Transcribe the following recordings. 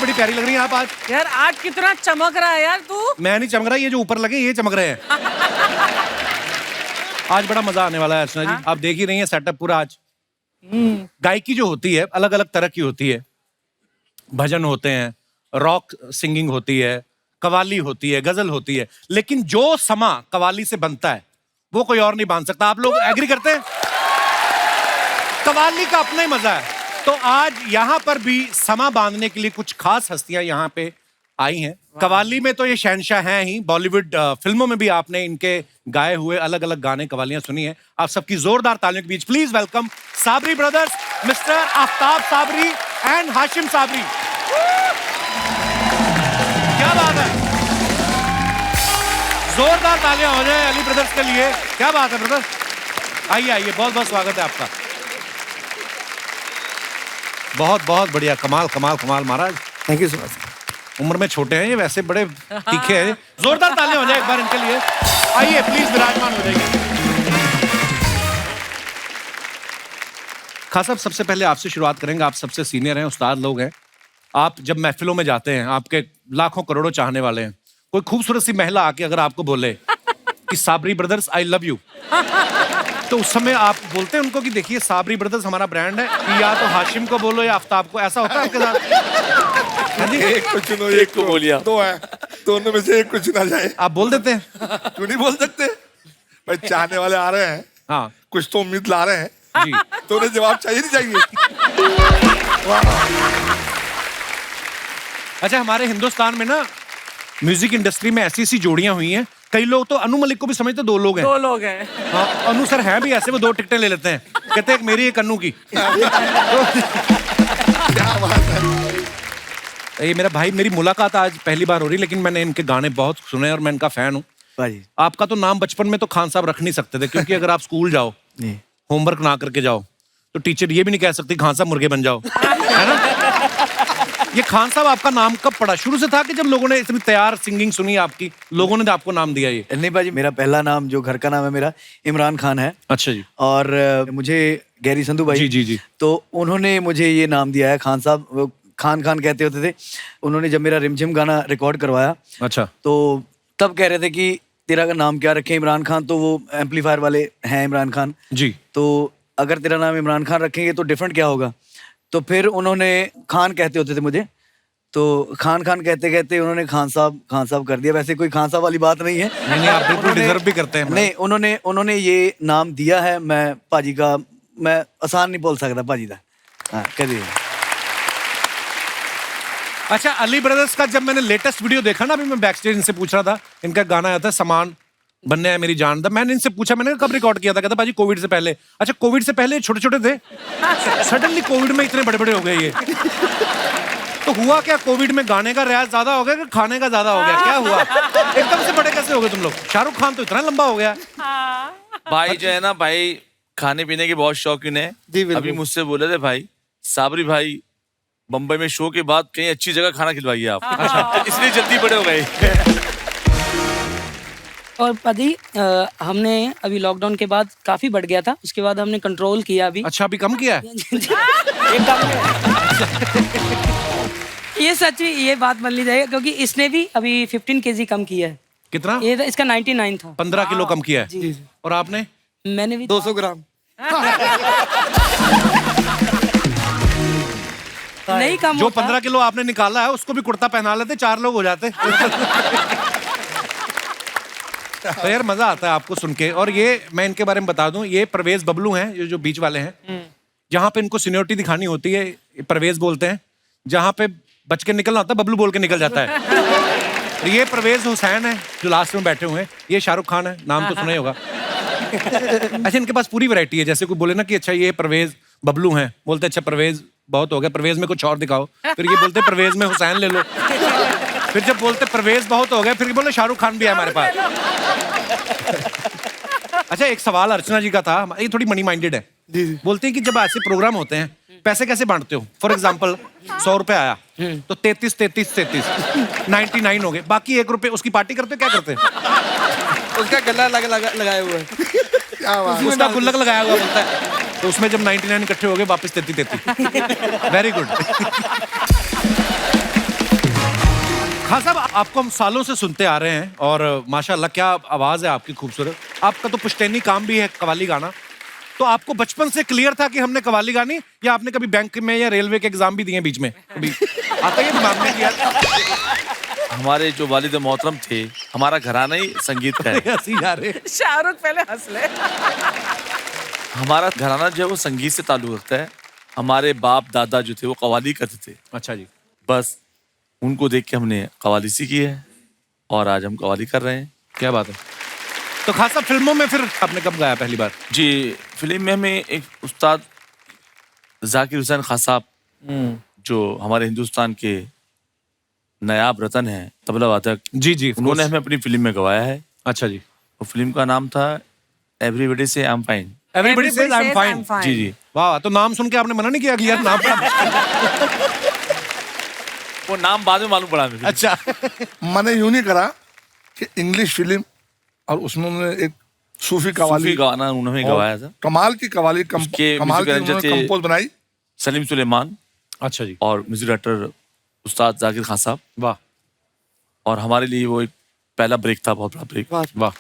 बड़ी प्यारी लग रही है आप आज। यार आज कितना चमक रहा है यार तू। मैं नहीं चमक रहा, ये जो ऊपर लगे ये चमक रहे हैं। आज बड़ा मजा आने वाला है अर्चना जी। आप देख ही रही हैं सेटअप पूरा आज। गायकी जो होती है अलग अलग तरह की होती है। भजन होते हैं, रॉक सिंगिंग होती है, कवाली होती है, गजल होती है, लेकिन जो समा कवाली से बनता है वो कोई और नहीं बांध सकता। आप लोग एग्री करते हैं? कवाली का अपना ही मजा है। तो आज यहाँ पर भी समा बांधने के लिए कुछ खास हस्तियां यहाँ पे आई हैं। कवाली में तो ये शहंशाह हैं ही। बॉलीवुड फिल्मों में भी आपने इनके गाए हुए अलग अलग गाने कवालियां सुनी है। आप सबकी जोरदार तालियों के बीच please welcome Sabri brothers, mister Aftab Sabri and Hashim Sabri. क्या बात है, जोरदार तालियां हो जाए अली ब्रदर्स के लिए। क्या बात है ब्रदर, आइए आइए, बहुत बहुत स्वागत है आपका। बहुत बहुत बढ़िया, कमाल कमाल कमाल महाराज। Thank you so much. उम्र में छोटे हैं ये, वैसे बड़े तीखे हैं। जोरदार तालियां हो जाए एक बार इनके लिए। आइए प्लीज विराजमान हो जाइए। खास साहब, सबसे पहले आपसे शुरुआत करेंगे। आप सबसे सीनियर हैं, उस्ताद लोग हैं। आप जब महफिलों में जाते हैं, आपके लाखों करोड़ों चाहने वाले हैं, कोई खूबसूरत सी महिला आके अगर आपको बोले कि Sabri brothers I love you, तो उस समय आप बोलते हैं उनको कि देखिए साबरी ब्रदर्स हमारा ब्रांड है, कि या तो हाशिम को बोलो या आफ्ताब को? ऐसा होता है आपके साथ? एक को चुनो, एक को बोलिया। दो है, दोनों में से एक को चुना जाए। आप बोल देते हैं? क्यों नहीं बोल सकते भाई, चाहने वाले आ रहे हैं। हाँ, कुछ तो उम्मीद ला रहे हैं जी। तो उन्हें जवाब चाहिए नहीं चाहिए? अच्छा, हमारे हिंदुस्तान में ना म्यूजिक इंडस्ट्री में ऐसी ऐसी जोड़ियां हुई हैं, कई लोग तो अनु मलिक को भी समझते दो लोग हैं। दो लोग हैं। हाँ, अनु सर हैं भी ऐसे, वो दो टिकटें ले लेते हैं, कहते हैं एक मेरी एक अनु की। क्या बात है। ये मेरा भाई, मेरी मुलाकात आज पहली बार हो रही, लेकिन मैंने इनके गाने बहुत सुने और मैं इनका फैन हूँ। आपका तो नाम बचपन में तो खान साहब रख नहीं सकते थे, क्योंकि अगर आप स्कूल जाओ, होमवर्क ना करके जाओ, तो टीचर ये भी नहीं कह सकती खान साहब मुर्गे बन जाओ, है ना? ये खान साहब आपका नाम कब पड़ा? शुरू से था कि जब लोगों ने इतनी तैयार सिंगिंग सुनी आपकी, लोगों ने आपको नाम दिया? ये नहीं भाजी, मेरा पहला नाम जो घर का नाम है मेरा इमरान खान है। अच्छा जी। और मुझे गैरी संधू भाई जी, तो उन्होंने मुझे ये नाम दिया है खान साहब। वो खान खान कहते होते थे। उन्होंने जब मेरा रिमझिम गाना रिकॉर्ड करवाया, अच्छा, तो तब कह रहे थे कि तेरा का नाम क्या रखें, इमरान खान तो वो एम्पलीफायर वाले हैं इमरान खान जी, तो अगर तेरा नाम इमरान खान रखेंगे तो डिफरेंट क्या होगा? तो फिर उन्होंने खान कहते होते थे मुझे, तो खान खान कहते कहते उन्होंने खान साहब कर दिया। वैसे कोई खान साहब वाली बात नहीं है। नहीं, आप बिल्कुल डिजर्व भी करते हैं। नहीं, उन्होंने ये नाम दिया है। मैं पाजी का, मैं आसान नहीं बोल सकता पाजी का। हाँ, कह दिए। अच्छा, अली ब्रदर्स का जब मैंने लेटेस्ट वीडियो देखा ना, अभी मैं बैक स्टेज इनसे पूछ रहा था, इनका गाना आया था समान बनने है मेरी जान दा। मैंने इनसे पूछा, मैंने कब रिकॉर्ड किया था? कहता भाजी कोविड से पहले। अच्छा, कोविड से पहले छोटे छोटे थे, सडनली कोविड में इतने बड़े बड़े हो गए ये। तो हुआ क्या, कोविड में गाने का रियाज ज्यादा हो गया कि खाने का ज्यादा हो गया? क्या हुआ, एकदम से बड़े कैसे हो गए तुम लोग? शाहरुख खान तो इतना लंबा हो गया। भाई जो है ना, भाई खाने पीने के बहुत शौकीन है। अभी मुझसे बोले थे भाई साबरी भाई, बम्बई में शो के बाद कहीं अच्छी जगह खाना खिलवाइए आप। अच्छा, इसलिए जल्दी बड़े हो गए। और पति हमने अभी लॉकडाउन के बाद काफी बढ़ गया था, उसके बाद हमने कंट्रोल किया अभी। अच्छा, अभी कम किया है? एक कम ये सच में ये बात मान ली जाएगी, क्योंकि इसने भी अभी 15 kg कम किया है। कितना? ये इसका 99 था। 15 किलो कम किया है। जी। और आपने? मैंने भी 200 ग्राम। नहीं कम जो होता। 15 किलो आपने निकाला है उसको भी कुर्ता पहना लेते, 4 लोग हो जाते। तो यार मजा आता है आपको सुन के। और ये मैं इनके बारे में बता दूं, ये परवेज बबलू हैं, ये जो बीच वाले हैं। जहां पे इनको सीनियरिटी दिखानी होती है परवेज बोलते हैं, जहां पे बच के निकलना होता है बबलू बोल के निकल जाता है। ये परवेज हुसैन है जो लास्ट में बैठे हुए हैं। ये शाहरुख खान है, नाम तो सुना ही होगा। अच्छा, इनके पास पूरी वैरायटी है। जैसे कोई बोले ना कि अच्छा ये परवेज बबलू हैं, बोलते अच्छा परवेज बहुत हो गया, परवेज में कुछ और दिखाओ। फिर ये बोलते परवेज में हुसैन ले लो। फिर जब बोलते परवेज बहुत हो गया, फिर बोले शाहरुख खान भी है हमारे पास। अच्छा, एक सवाल अर्चना जी का था, ये थोड़ी मनी माइंडेड है। बोलते हैं कि जब ऐसे प्रोग्राम होते हैं, पैसे कैसे बांटते हो? फॉर एग्जाम्पल 100 रुपए आया तो 33 99 हो गए, बाकी 1 रुपए उसकी पार्टी करते हो? क्या करते हैं? उसका गला लगाया हुआ है। क्या बात। उसका गुल्लक लगाया हुआ बोलता है, तो उसमें जब 99 इकट्ठे हो गए वापस 33 वेरी गुड। खान साहब, आपको हम सालों से सुनते आ रहे हैं और माशाल्लाह क्या आवाज है आपकी खूबसूरत। आपका तो पुश्तैनी काम भी है कवाली गाना। तो आपको बचपन से क्लियर था कि हमने कवाली गानी, या आपने कभी बैंक में या रेलवे के एग्जाम भी दिए बीच में? कभी आता है दिमाग में किया? हमारे जो वालिद मोहतरम थे, हमारा घराना ही संगीत का है। हंसी जा रहे। शाहरुख पहले हंस ले। हमारा घराना जो है वो संगीत से ताल्लुक रखता है। हमारे बाप दादा जो थे वो कवाली करते थे। अच्छा जी। बस उनको देख के हमने कवाली सीखी है और आज हम कवाली कर रहे हैं। क्या बात है। तो खासा फिल्मों में फिर आपने कब गाया पहली बार? जी, फिल्म में हमें एक उस्ताद जाकिर हुसैन खान साहब, जो हमारे हिंदुस्तान के नायाब रतन हैं, तबला वादक, जी जी, उन्होंने हमें अपनी फिल्म में गवाया है। अच्छा जी। वो फिल्म का नाम था everybody says I am fine. Everybody says I am fine. जी जी। वाह, तो नाम सुन के आपने मना नहीं किया कि यार नाम वो नाम बाद में मालूम पड़ा मुझे। अच्छा। मैंने यूं नहीं करा कि इंग्लिश फिल्म और उसमें उन्होंने एक सूफी कवाली सूफी गाना उन्होंने गवाया था। कमाल की कवाली उसके कमाल की म्यूजिक उन्होंने थे कंपोज बनाई। सलीम सुलेमान अच्छा जी। और म्यूजिक डायरेक्टर उस्ताद जाकिर खान साहब। वाह। और हमारे लिए वो एक पहला ब्रेक था, बहुत बड़ा ब्रेक। वाह।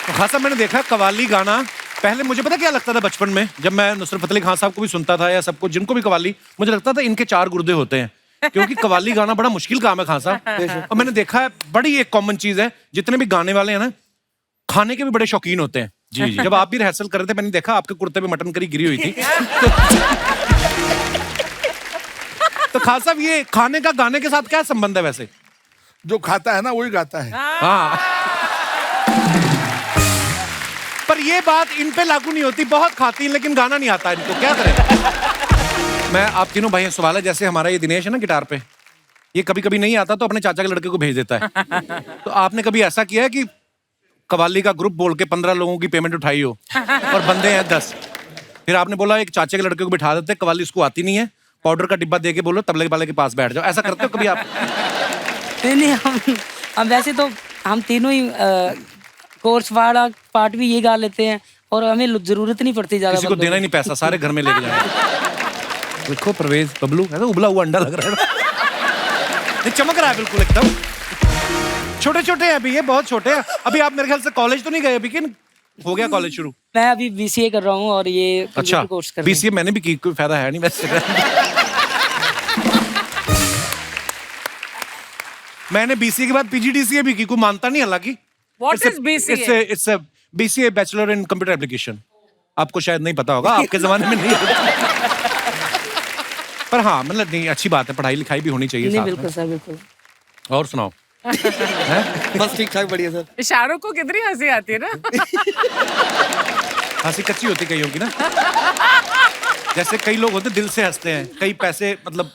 तो खासा मैंने देखा कवाली गाना, पहले मुझे पता क्या लगता था बचपन में, जब मैं नुसरत फतेह अली खान साहब को भी सुनता था या सबको जिनको भी कवाली, मुझे लगता था इनके 4 गुर्दे होते हैं, क्योंकि कवाली गाना बड़ा मुश्किल काम है खान साहब। और मैंने देखा है बड़ी एक कॉमन चीज है, जितने भी गाने वाले हैं ना, खाने के भी बड़े शौकीन होते हैं। जी जी। जब आप भी रिहर्सल कर रहे थे, मैंने देखा आपके कुर्ते पे मटन करी गिरी हुई थी। तो खान साहब, ये खाने का गाने के साथ क्या संबंध है वैसे? जो खाता है ना वही गाता है। हाँ। पर ये बात इन पे लागू नहीं होती, बहुत खाती हैं लेकिन गाना नहीं आता इनको, क्या करें? मैं आप तीनों भाई, सवाल है जैसे हमारा ये दिनेश है ना गिटार पे, ये कभी कभी नहीं आता तो अपने चाचा के लड़के को भेज देता है। तो आपने कभी ऐसा किया है कि कवाली का ग्रुप बोल के 15 लोगों की पेमेंट उठाई हो और बंदे हैं 10, फिर आपने बोला एक चाचे के लड़के को बिठा देते, कवाली उसको आती नहीं है, पाउडर का डिब्बा दे के बोलो तबले वाले के पास बैठ जाओ, ऐसा करते हो कभी आप? नहीं, हम वैसे तो हम तीनों ही कोर्स वाला पार्ट भी ये गा लेते हैं और हमें जरूरत नहीं पड़ती ज्यादा। किसी को देना ही नहीं पैसा, सारे घर में लेके जाएंगे। देखो परवेज बबलू है ना, उबला हुआ अंडा लग रहा है। ये चमक रहा है बिल्कुल एकदम। छोटे छोटे हैं अभी ये, बहुत छोटे हैं अभी। आप मेरे ख्याल से कॉलेज तो नहीं गए अभी, कि हो गया कॉलेज शुरू? मैं अभी बीसीए कर रहा हूँ और ये अच्छा, कोर्स कर रहा हूँ। बीसीए मैंने भी की, कोई फायदा है नहीं वैसे। मैंने बीसीए के बाद पीजीडीसीए भी की, कोई मानता नहीं हालांकि। What is BCA? It's a BCA bachelor in computer application. आपको शायद नहीं पता होगा, आपके जमाने में नहीं होगा। पर हाँ, मतलब नहीं, अच्छी बात है, पढ़ाई लिखाई भी होनी चाहिए नहीं, साथ बिल्कुल में। सर, बिल्कुल। और सुनाओ। बस ठीक ठाक, बढ़िया सर। शाहरुख को कितनी हंसी आती है ना। हंसी कच्ची होती कईयों की ना, जैसे कई लोग होते दिल से हंसते हैं, कई पैसे मतलब।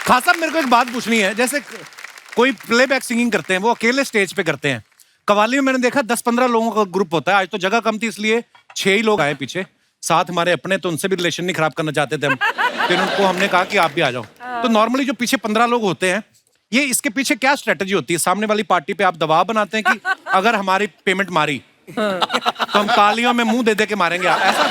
खास साहब, मेरे को एक बात पूछनी है, जैसे कोई प्लेबैक सिंगिंग करते हैं वो अकेले स्टेज पे करते हैं, कवाली में मैंने देखा 10-15 लोगों का ग्रुप होता है। आज तो जगह कम थी इसलिए 6 ही लोग आए पीछे, साथ हमारे अपने, तो उनसे भी रिलेशन नहीं खराब करना चाहते थे हम, फिर उनको हमने कहा कि आप भी आ जाओ। तो नॉर्मली जो पीछे 15 लोग होते हैं, ये इसके पीछे क्या स्ट्रेटेजी होती है? सामने वाली पार्टी पे आप दबाव बनाते हैं कि अगर हमारी पेमेंट मारी तो हम तालियों में मुंह दे दे के मारेंगे, ऐसा?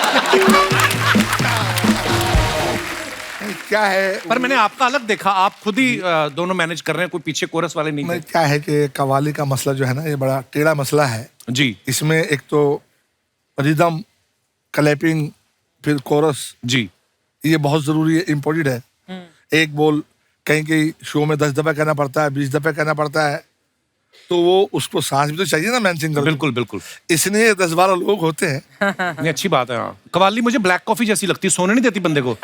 क्या है, पर मैंने आपका अलग देखा, आप खुद ही दोनों मैनेज कर रहे हैं, कोई पीछे कोरस वाले नहीं नहीं, थे। क्या है कि कवाली का मसला जो है ना, ये बड़ा टेढ़ा मसला है जी इसमें। एक तो रिदम, क्लैपिंग, फिर कोरस, जी, ये बहुत जरूरी है, इम्पोर्टेंट है। एक बोल कहीं कहीं शो में 10 दफा कहना पड़ता है, 20 दफा कहना पड़ता है, तो वो उसको सांस भी तो चाहिए ना मैन सिंगर। बिल्कुल बिल्कुल। इसलिए 10-12 लोग होते हैं। नहीं, अच्छी बात है। हाँ, कवाली मुझे ब्लैक कॉफी जैसी लगती है, सोने नहीं देती बंदे को।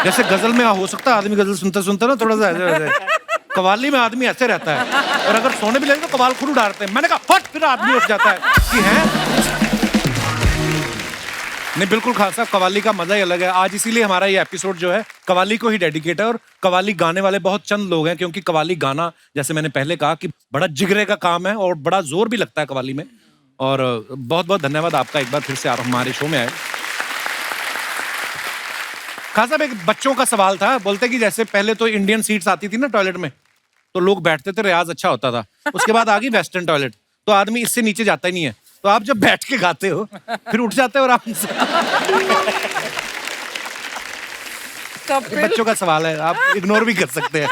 जैसे गजल में हो सकता है आदमी गजल सुनते सुनते ना थोड़ा सा ऐसे, कवाली में आदमी ऐसे रहता है, और अगर सोने भी लगे तो कवाल खुद उड़ाते हैं। मैंने कहा फट, फिर आदमी उठ जाता है कि है। नहीं, बिल्कुल खास साहब, कवाली का मजा ही अलग है। आज इसीलिए हमारा ये एपिसोड जो है कवाली को ही डेडिकेट है, और कवाली गाने वाले बहुत चंद लोग हैं, क्योंकि कवाली गाना, जैसे मैंने पहले कहा, कि बड़ा जिगरे का काम है और बड़ा जोर भी लगता है कवाली में। और बहुत बहुत धन्यवाद आपका, एक बार फिर से आप हमारे शो में आए। खास साहब, एक बच्चों का सवाल था, बोलते कि जैसे पहले तो इंडियन सीट्स आती थी ना टॉयलेट में, तो लोग बैठते थे, रियाज अच्छा होता था। उसके बाद आ गई वेस्टर्न टॉयलेट, तो आदमी इससे नीचे जाता ही नहीं है, तो आप जब बैठ के गाते हो फिर उठ जाते हो आराम से। कपिल बच्चों का सवाल है, आप इग्नोर भी कर सकते हैं।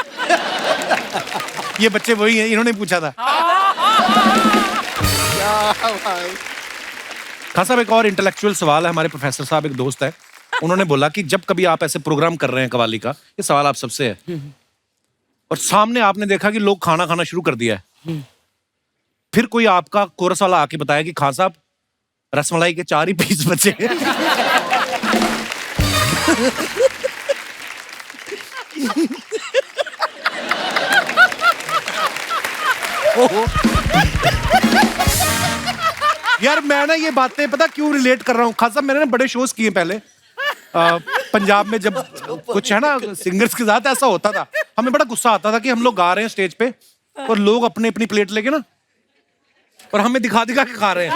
ये बच्चे वही हैं, इन्होंने पूछा था। खान साहब एक और इंटेलेक्चुअल सवाल है, हमारे प्रोफेसर साहब एक दोस्त है, उन्होंने बोला कि जब कभी आप ऐसे प्रोग्राम कर रहे हैं कवाली का, ये सवाल आप सबसे है, और सामने आपने देखा कि लोग खाना खाना शुरू कर दिया है, फिर कोई आपका कोरस वाला आके बताया कि खान साहब रसमलाई के 4 ही पीस बचे हैं। यार मैं ना ये बातें पता क्यों रिलेट कर रहा हूँ, खान साहब मैंने ना बड़े शोज किए पहले पंजाब में, जब कुछ है ना सिंगर्स के साथ ऐसा होता था, हमें बड़ा गुस्सा आता था कि हम लोग गा रहे हैं स्टेज पे और लोग अपनी अपनी प्लेट लेके ना और हमें दिखा दिखा के खा रहे हैं।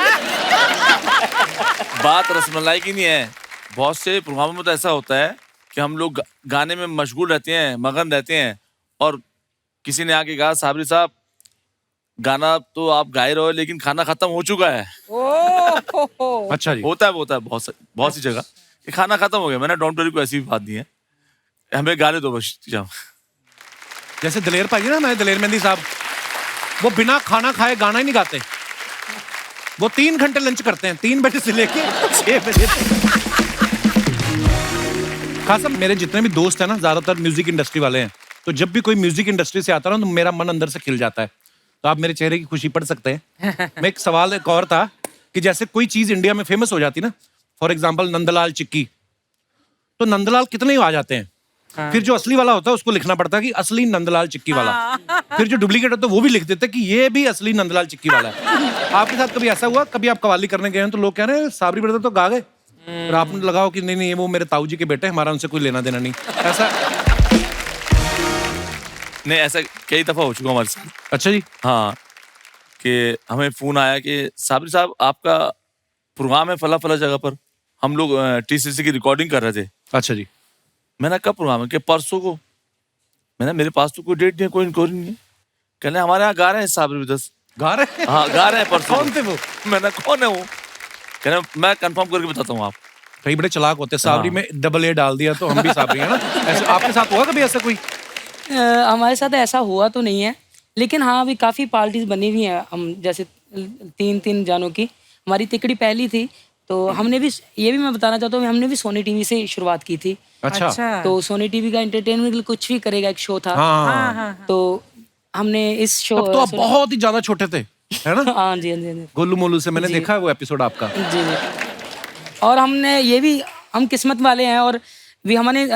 बात रसमलाई की नहीं है, बहुत से प्रोग्रामों में तो ऐसा होता है कि हम लोग गाने में मशगूल रहते हैं, मगन रहते हैं, और किसी ने आके कहा साबरी साहब गाना तो आप गा रहे हो लेकिन खाना खत्म हो चुका है। ओह अच्छा जी, होता है बहुत सी जगह कि खाना खत्म हो गया। मैंने डोंट वरी को ऐसी भी बात नहीं है, हमें गाने दो बस जाओ। जैसे दलेर भाई है ना, हमारे दलेर मेहंदी साहब, वो बिना खाना खाए गाना ही नहीं गाते, वो 3 घंटे लंच करते हैं, 3 बजे से लेके 6 बजे तक। खास साहब मेरे जितने भी दोस्त हैं ना ज्यादातर म्यूजिक इंडस्ट्री वाले हैं, तो जब भी कोई म्यूजिक इंडस्ट्री से आता है ना तो मेरा मन अंदर से खिल जाता है, तो आप मेरे चेहरे की खुशी पढ़ सकते हैं। मैं एक सवाल एक और था कि जैसे कोई चीज इंडिया में फेमस हो जाती ना, फॉर एग्जाम्पल नंदलाल चिक्की, तो नंदलाल कितने ही आ जाते हैं, फिर जो असली वाला होता है उसको लिखना पड़ता है कि असली नंदलाल चिक्की वाला, फिर जो डुप्लीकेट होता है वो भी लिख देते हैं कि ये भी असली नंदलाल चिक्की वाला है। आपके साथ कभी ऐसा हुआ, कभी आप कवाली करने गए हैं तो लोग कह रहे हैं साबरी ब्रदर तो गा गए, और आपने लगाओ कि नहीं नहीं वो मेरे ताऊ जी के बेटे, हमारा उनसे कोई लेना देना नहीं, ऐसा? नहीं, ऐसा कई दफा हो चुका हमारे साथ। अच्छा जी, हाँ, कि हमें फोन आया कि साबरी साहब आपका प्रोग्राम है फला फला जगह पर, हम लोग टीसीसी की रिकॉर्डिंग कर रहे थे। अच्छा जी, मैंने कब प्रोग्राम है कि परसों को। मैंने मेरे पास तो कोई डेट नहीं है, कोई इंक्वायरी नहीं है। कहने हमारे यहाँ गा रहे हैं साबरी ब्रदर्स। गा रहे हैं? हाँ गा रहे हैं परसों। कौन थे वो? मैंने कौन है वो? कहने मैं कंफर्म करके बताता हूँ आप। कई बड़े चलाक होते हैं, साबरी में डबल ए डाल दिया तो हम भी साबरी है ना, ऐसे आपके साथ हुआ कभी ऐसा कोई? हमारे साथ ऐसा हुआ तो नहीं है, लेकिन हाँ अभी काफ़ी पार्टीज बनी हुई हैं। हम जैसे 3 जानों की हमारी तिकड़ी पहली थी, तो हमने भी, ये भी मैं बताना चाहता हूँ, हमने भी सोनी टीवी से शुरुआत की थी। अच्छा, तो सोनी टीवी का एंटरटेनमेंट के लिए कुछ भी करेगा एक शो था। हाँ, तो हमने इस शो, तब तो आप बहुत ही ज्यादा छोटे थे, है ना? हाँ जी, हाँ जी, हाँ जी। गोलू मोलू से मैंने जी। देखा है वो एपिसोड आपका। जी जी। और हमने ये भी, हम किस्मत वाले हैं, और भी हमने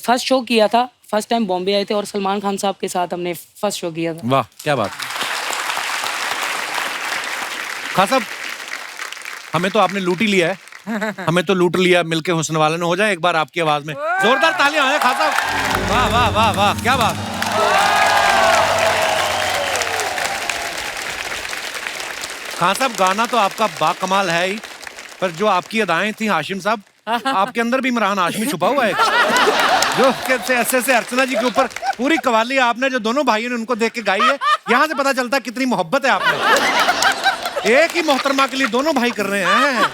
फर्स्ट शो किया था, फर्स्ट टाइम बॉम्बे आए थे और सलमान खान साहब के साथ हमने फर्स्ट शो किया था। वाह क्या बात। खान साहब हमें तो आपने लूट ही लिया है, हमें तो लूट लिया मिलके हुस्न वाले ने। हो जाए एक बार आपकी आवाज में जोरदार तालियां हैं खान साहब। वाह वाह वाह वाह क्या बात। खान साहब गाना तो आपका बाकमाल है ही, पर जो आपकी अदाएं थी हाशिम साहब, आपके अंदर भी इमरान हाशमी छुपा हुआ है, जो ऐसे अर्चना जी के ऊपर पूरी कवाली आपने जो दोनों भाइयों ने उनको देख के गाई है, यहाँ से पता चलता है कितनी मोहब्बत है आपने। एक ही मोहतरमा के लिए दोनों भाई कर रहे हैं।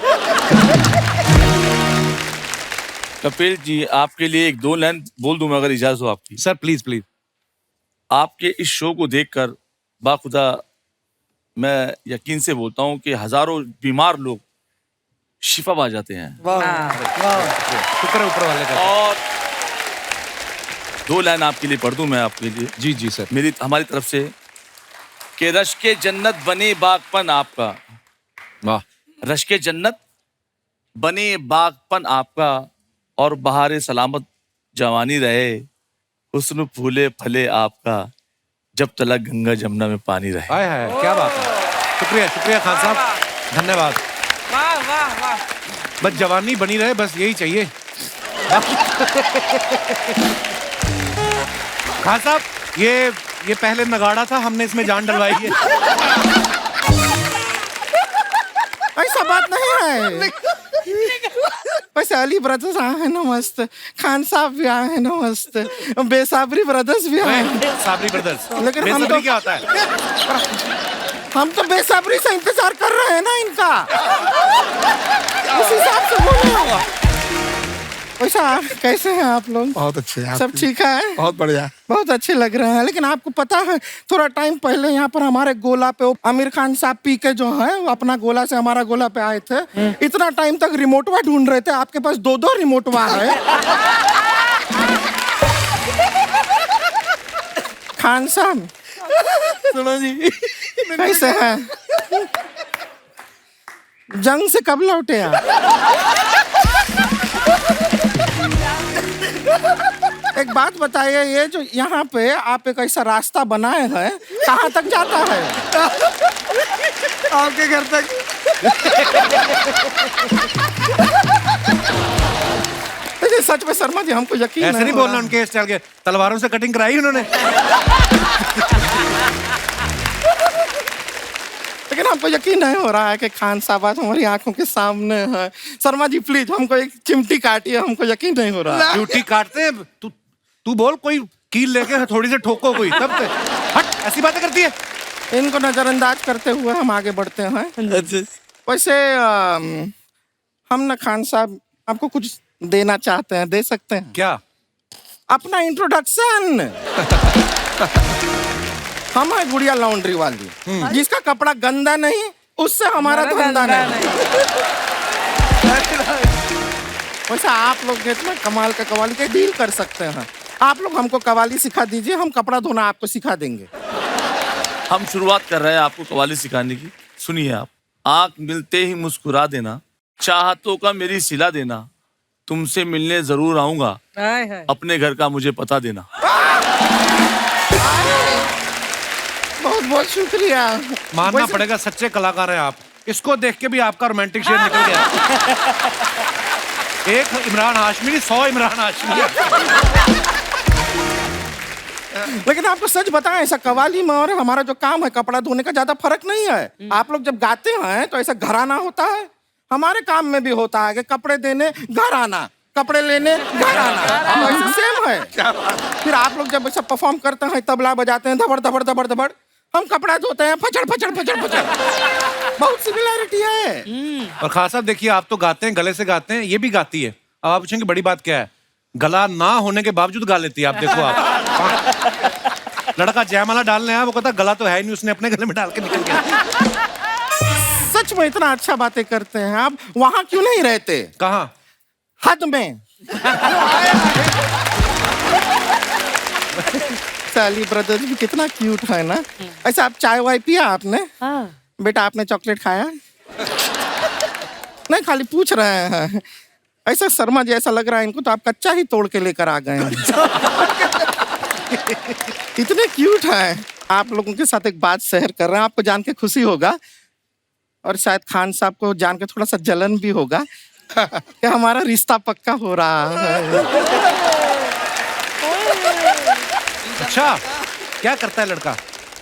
कपिल जी आपके लिए 1-2 लाइन बोल दूं मैं, अगर इजाजत हो आपकी? Sir please please. आपके इस शो को देखकर बाखुदा मैं यकीन से बोलता हूं कि हजारों बीमार लोग शिफा पा जाते हैं। शुक्र है ऊपर वाले का। और 2 लाइन आपके लिए पढ़ दूं मैं आपके लिए? जी जी सर। मेरी हमारी तरफ से कि रश्के जन्नत बने बागपन आपका, वाह। रश्के जन्नत बने बागपन आपका, और बहारे सलामत जवानी रहे, हुस्न फूले फले आपका, जब तलक गंगा जमुना में पानी रहे। हाय हाय क्या बात है। शुक्रिया शुक्रिया खान साहब, धन्यवाद। वाह वाह वाह। बस जवानी बनी रहे, बस यही चाहिए। खान साहब ये पहले नगाड़ा था, हमने इसमें जान डलवाई है। ऐसा बात नहीं है। वैसे अली ब्रदर्स आए हैं ना मस्त, खान साहब भी आए हैं ना मस्त, बेसाबरी ब्रदर्स भी आए हैं। साबरी ब्रदर्स, लेकिन हम बेसब्री तो- क्या होता है? हम तो बेसब्री से इंतजार कर रहे हैं ना इनका। उस हिसाब से बोलो। वैसा कैसे हैं आप लोग? बहुत अच्छे हैं। सब ठीक है? बहुत बढ़िया। बहुत अच्छे लग रहे हैं। लेकिन आपको पता है थोड़ा टाइम पहले यहाँ पर हमारे गोला पे वो आमिर खान साहब पी के जो है अपना गोला से हमारा गोला पे आए थे। इतना टाइम तक रिमोटवा ढूंढ रहे थे, आपके पास 2-2 रिमोटवा है। खान साहब सुनो जी, कैसे हैं? जंग से कब लौटे आप? एक बात बताइए, ये जो यहाँ पे आप एक ऐसा रास्ता बनाए हैं, कहाँ तक जाता है? आपके घर तक। देखिए सच में शर्मा जी हमको यकीन ऐसे नहीं हो बोलना रहा। उनके स्टाइल के, तलवारों से कटिंग कराई उन्होंने। लेकिन हमको यकीन नहीं हो रहा है कि खान साहब आज हमारी आंखों के सामने है। शर्मा जी प्लीज हमको एक चिमटी काटिए, हमको यकीन नहीं हो रहा है। ड्यूटी काटते हैं तू बोल, कोई कील लेके थोड़ी सी ठोको कोई, तब से हट, ऐसी बातें करती है। इनको नजरअंदाज करते हुए हम आगे बढ़ते हैं। वैसे हम ना खान साहब आपको कुछ देना चाहते हैं, दे सकते हैं? क्या? अपना इंट्रोडक्शन। हम है गुड़िया लॉन्ड्री वाली, जिसका कपड़ा गंदा नहीं, उससे हमारा धंधा नहीं। वैसे आप लोग इतना कमाल का कवाली के डील कर सकते हैं। आप लोग हमको कवाली सिखा दीजिए, हम कपड़ा धोना आपको सिखा देंगे। हम शुरुआत कर रहे हैं आपको कवाली सिखाने की। सुनिए आप। आंख मिलते ही मुस्कुरा देना, चाहतों का मेरी सिला देना, तुमसे मिलने जरूर आऊंगा, हाय हाय। अपने घर का मुझे पता देना। बहुत बहुत शुक्रिया। मानना वैसे- पड़ेगा, सच्चे कलाकार हैं आप। इसको देख के भी आपका रोमांटिक शेर निकल गया। एक इमरान हाशमी, 100 इमरान हाशमी। लेकिन आपको सच बताएं, ऐसा कवाली में और हमारा जो काम है कपड़ा धोने का ज्यादा फर्क नहीं है। आप लोग जब गाते हैं तो ऐसा घराना होता है, हमारे काम में भी होता है कि कपड़े देने घर आना, कपड़े लेने घर आना, तो ऐसा सेम है। फिर आप लोग जब ऐसा परफॉर्म करते हैं, तबला बजाते हैं, धबड़ धबड़ धबड़ धबड़, हम कपड़ा धोते हैं, फचड़ फचड़ फचड़ फचड़। बहुत सिमिलैरिटी है। और खास साहब देखिए, आप तो गाते हैं, गले से गाते हैं, ये भी गाती है। अब आप पूछेंगे बड़ी बात क्या है, गला ना होने के बावजूद गा लेती है। आप देखो, आप लड़का जयमाला डालने आया, वो कहता गला तो है नहीं, उसने अपने गले में डाल के निकल गया। सच में इतना अच्छा बातें करते हैं आप, वहां क्यों नहीं रहते? कहाँ? हद में। साली ब्रदर्स भी कितना क्यूट है ना। ऐसा आप चाय वाय पिया आपने? हाँ। बेटा आपने चॉकलेट खाया? नहीं, खाली पूछ रहे हैं। ऐसा शर्मा जी ऐसा लग रहा है इनको तो आप कच्चा ही तोड़ के लेकर आ गए हैं। इतने क्यूट हैं। आप लोगों के साथ एक बात शेयर कर रहे हैं, आपको जान के खुशी होगा और शायद खान साहब को जान के थोड़ा सा जलन भी होगा कि हमारा रिश्ता पक्का हो रहा है। अच्छा, क्या करता है लड़का?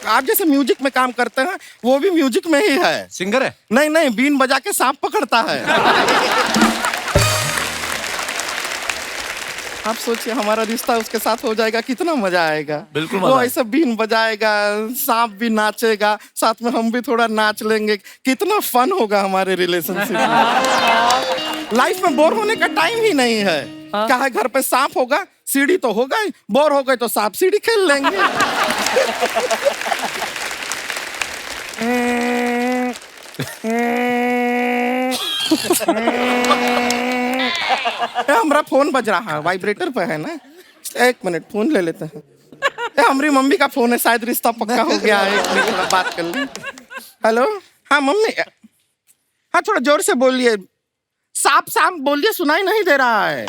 आप जैसे म्यूजिक में काम करते हैं, वो भी म्यूजिक में ही है। सिंगर है? नहीं नहीं, बीन बजा के सांप पकड़ता है। आप सोचिए हमारा रिश्ता उसके साथ हो जाएगा, कितना मजा आएगा। बिल्कुल वो मजा ऐसा बीन बजाएगा, सांप भी नाचेगा, साथ में हम भी थोड़ा नाच लेंगे, कितना फन होगा हमारे रिलेशनशिप में। लाइफ में बोर होने का टाइम ही नहीं है। क्या है, घर पे सांप होगा, सीढ़ी तो होगा ही, बोर हो गए तो सांप सीढ़ी खेल लेंगे। हमारा फोन बज रहा है, वाइब्रेटर पे है ना। एक मिनट, फोन ले लेते हैं। हमारी मम्मी का फोन है, शायद रिश्ता पक्का हो गया है। एक मिनट बात कर ले। हेलो, हाँ मम्मी। हाँ थोड़ा जोर से बोलिए, साफ साफ बोलिए, सुनाई नहीं दे रहा है।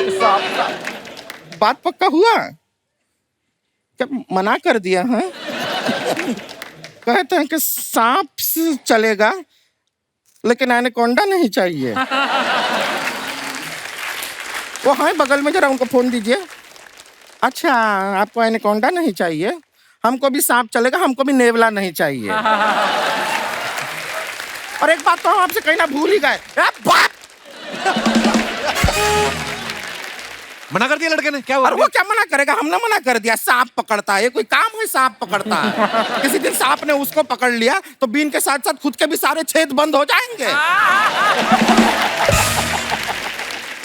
बात पक्का हुआ? क्या मना कर दिया है? कहते हैं कि सांप से चलेगा लेकिन एनाकोंडा नहीं चाहिए। वो हाँ बगल में, जरा उनको फोन दीजिए। अच्छा, आपको एनाकोंडा नहीं चाहिए, हमको भी सांप चलेगा, हमको भी नेवला नहीं चाहिए। और एक बात तो हम आपसे कहना भूल ही गए, बात मना कर दिया लड़के ने, क्या हुआ? और वो क्या मना करेगा, हमने मना कर दिया। सांप पकड़ता है, ये कोई काम है? सांप पकड़ता है। किसी दिन सांप ने उसको पकड़ लिया तो बीन के साथ साथ खुद के भी सारे छेद बंद हो जाएंगे।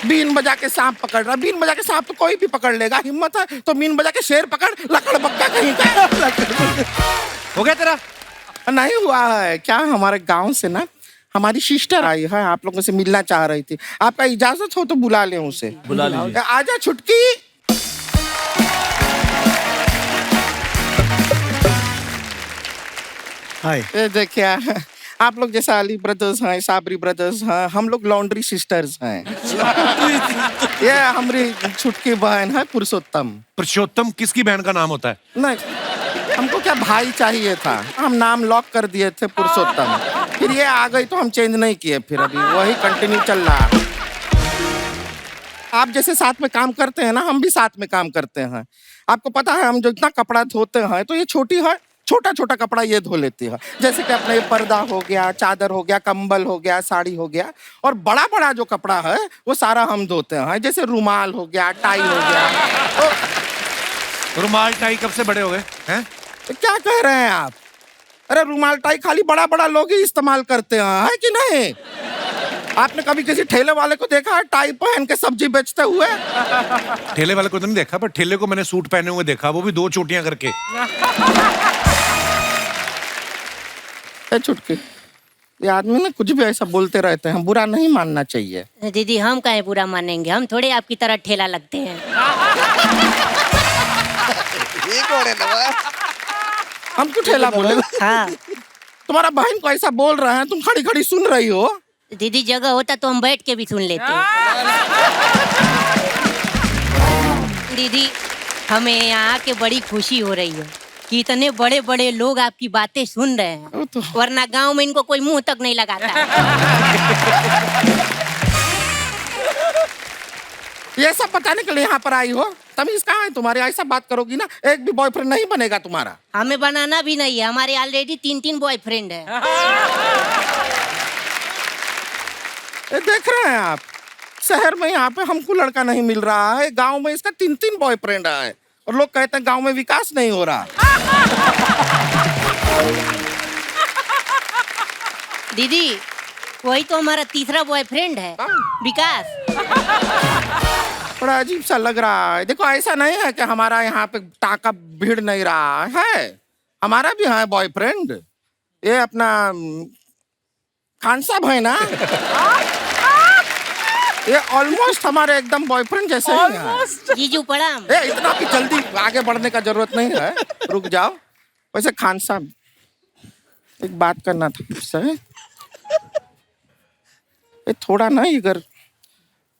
बीन बजा के सांप पकड़ रहा, बीन बजा के सांप तो कोई भी पकड़ लेगा, हिम्मत है तो बीन बजा के शेर पकड़, लकड़ बग्गा कहीं का। हो गया तेरा? नहीं हुआ है क्या, हमारे गांव से ना हमारी सिस्टर आई है, आप लोगों से मिलना चाह रही थी। आपका इजाजत हो तो बुला लें उसे। बुला लीजिए। आजा छुटकी। हाय। ये देखिए, आप लोग जैसा अली ब्रदर्स हैं, साबरी ब्रदर्स हैं, हम लोग लॉन्ड्री सिस्टर्स हैं। ये हमारी छुटकी बहन है पुरुषोत्तम। पुरुषोत्तम किसकी बहन का नाम होता है? नहीं, हमको क्या भाई चाहिए था, हम नाम लॉक कर दिए थे पुरुषोत्तम, फिर ये आ गई तो हम चेंज नहीं किए, फिर अभी वही कंटिन्यू चल रहा है। आप जैसे साथ में काम करते हैं ना, हम भी साथ में काम करते हैं। आपको पता है हम जो इतना कपड़ा धोते हैं तो ये छोटी है, छोटा छोटा कपड़ा ये धो लेती है। जैसे कि अपना ये पर्दा हो गया, चादर हो गया, कंबल हो गया, साड़ी हो गया, और बड़ा बड़ा जो कपड़ा है वो सारा हम धोते हैं। जैसे रुमाल हो गया, टाई हो गया। तो रुमाल टाई कब से बड़े हो गए हैं? तो क्या कह रहे हैं आप? अरे रुमाल टाई खाली बड़ा बड़ा लोग ही इस्तेमाल करते हैं, है कि नहीं? आपने कभी किसी ठेले वाले को देखा है टाई पहन के सब्जी बेचते हुए? ठेले वाले को तो नहीं देखा, पर ठेले को मैंने सूट पहने हुए देखा, वो भी 2 चोटियां करके। छुटकी, ये आदमी ना कुछ भी ऐसा बोलते रहते हैं, बुरा नहीं मानना चाहिए। दीदी हम काहे बुरा मानेंगे, हम थोड़े आपकी तरह ठेला लगते हैं। हम क्यों ठेला बोले? हाँ तुम्हारा बहन को ऐसा बोल रहे हैं, तुम खड़ी खड़ी सुन रही हो। दीदी जगह होता तो हम बैठ के भी सुन लेते। दीदी हमें यहाँ के बड़ी खुशी हो रही है कि इतने बड़े बड़े लोग आपकी बातें सुन रहे हैं, वरना गांव में इनको कोई मुंह तक नहीं लगाता। ये सब बताने के लिए यहाँ पर आई हो? तमीज कहाँ है तुम्हारी? ऐसा बात करोगी ना, एक भी बॉयफ्रेंड नहीं बनेगा तुम्हारा। हमें बनाना भी नहीं है, हमारे ऑलरेडी 3 बॉयफ्रेंड है। ये देख रहे हैं आप, शहर में यहाँ पे हमको लड़का नहीं मिल रहा है, गांव में इसका 3 बॉयफ्रेंड है, और लोग कहते हैं गांव में विकास नहीं हो रहा। दीदी वही तो हमारा तीसरा बॉयफ्रेंड है, विकास। बड़ा अजीब सा लग रहा है। देखो ऐसा नहीं है कि हमारा यहाँ पे टाका भीड़ नहीं रहा है, हमारा भी है बॉयफ्रेंड। ये अपना खान साहब है ना, ये ऑलमोस्ट हमारे एकदम बॉयफ्रेंड जैसे ही हैं। जीजू प्रणाम। इतना भी जल्दी आगे बढ़ने का जरूरत नहीं है, रुक जाओ। वैसे खान साहब एक बात करना था मुझसे। थोड़ा ना अगर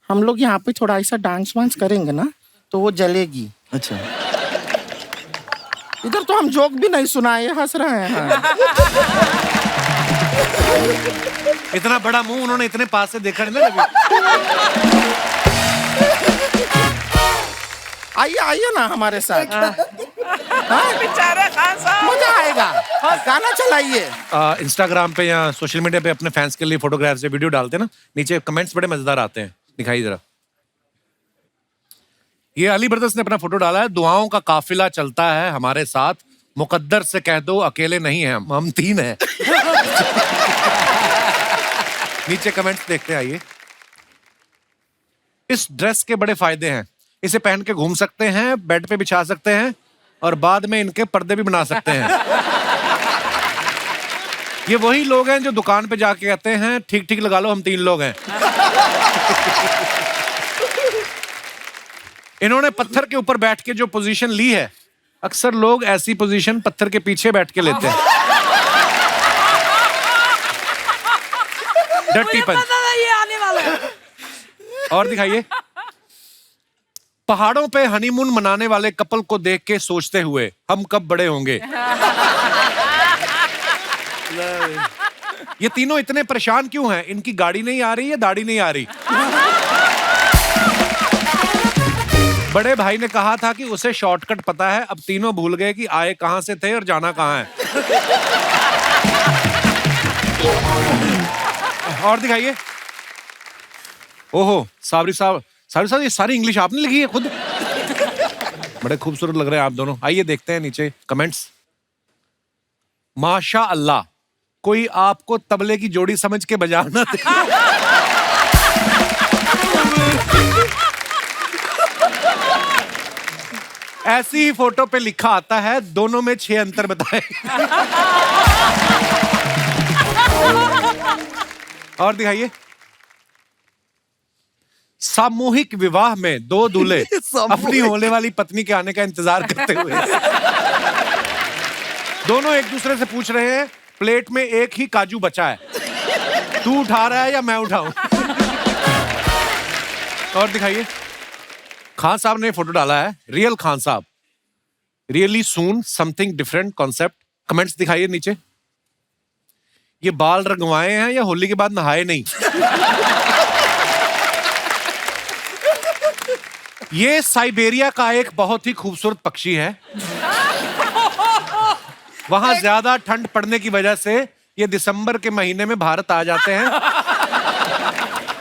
हम लोग यहाँ पे थोड़ा ऐसा डांस वांस करेंगे ना तो वो जलेगी। अच्छा। इधर तो हम जोक भी नहीं सुनाए, हंस रहे हैं। इतना बड़ा मुंह उन्होंने इतने पास से देखा नहीं ना। आइए आइए ना हमारे साथ, बेचारा खान साहब। मजा आएगा। गाना चलाइए। इंस्टाग्राम पे या सोशल मीडिया पे अपने फैंस के लिए फोटोग्राफ से वीडियो डालते हैं ना, नीचे कमेंट्स बड़े मजेदार आते हैं, दिखाइए जरा। ये अली ब्रदर्स ने अपना फोटो डाला है, दुआओं का काफिला चलता है हमारे साथ, मुकद्दर से कह दो अकेले नहीं है हम 3 हैं। नीचे कमेंट्स देखते आइए। इस ड्रेस के बड़े फायदे हैं, इसे पहन के घूम सकते हैं, बेड पे बिछा सकते हैं और बाद में इनके पर्दे भी बना सकते हैं। ये वही लोग हैं जो दुकान पे जाके कहते हैं ठीक ठीक लगा लो हम 3 लोग हैं। इन्होंने पत्थर के ऊपर बैठ के जो पोजीशन ली है, अक्सर लोग ऐसी पोजीशन पत्थर के पीछे बैठ के लेते हैं। डर्टी पंच। ये आने वाला है। और दिखाइए। पहाड़ों पे हनीमून मनाने वाले कपल को देख के सोचते हुए हम कब बड़े होंगे। ये तीनों इतने परेशान क्यों हैं? इनकी गाड़ी नहीं आ रही है, दाढ़ी नहीं आ रही। बड़े भाई ने कहा था कि उसे शॉर्टकट पता है, अब तीनों भूल गए कि आए कहां से थे और जाना कहां है। और दिखाइए। ओहो साबरी साहब, साहब ये सारी इंग्लिश आपने लिखी है खुद? बड़े खूबसूरत लग रहे हैं आप दोनों। आइए देखते हैं नीचे कमेंट्स। माशा अल्लाह, कोई आपको तबले की जोड़ी समझ के बजाना दे। ऐसी ही फोटो पे लिखा आता है, दोनों में 6 अंतर बताए। और दिखाइए। सामूहिक विवाह में 2 दूल्हे अपनी होने वाली पत्नी के आने का इंतजार करते हुए दोनों एक दूसरे से पूछ रहे हैं, प्लेट में एक ही काजू बचा है, तू उठा रहा है या मैं उठाऊं? और दिखाइए। खान साहब ने फोटो डाला है, रियल खान साहब, रियली सून समथिंग डिफरेंट कॉन्सेप्ट। कमेंट्स दिखाइए नीचे। ये बाल रंगवाए हैं या होली के बाद नहाए नहीं? ये साइबेरिया का एक बहुत ही खूबसूरत पक्षी है। वहां ज्यादा ठंड पड़ने की वजह से ये दिसंबर के महीने में भारत आ जाते हैं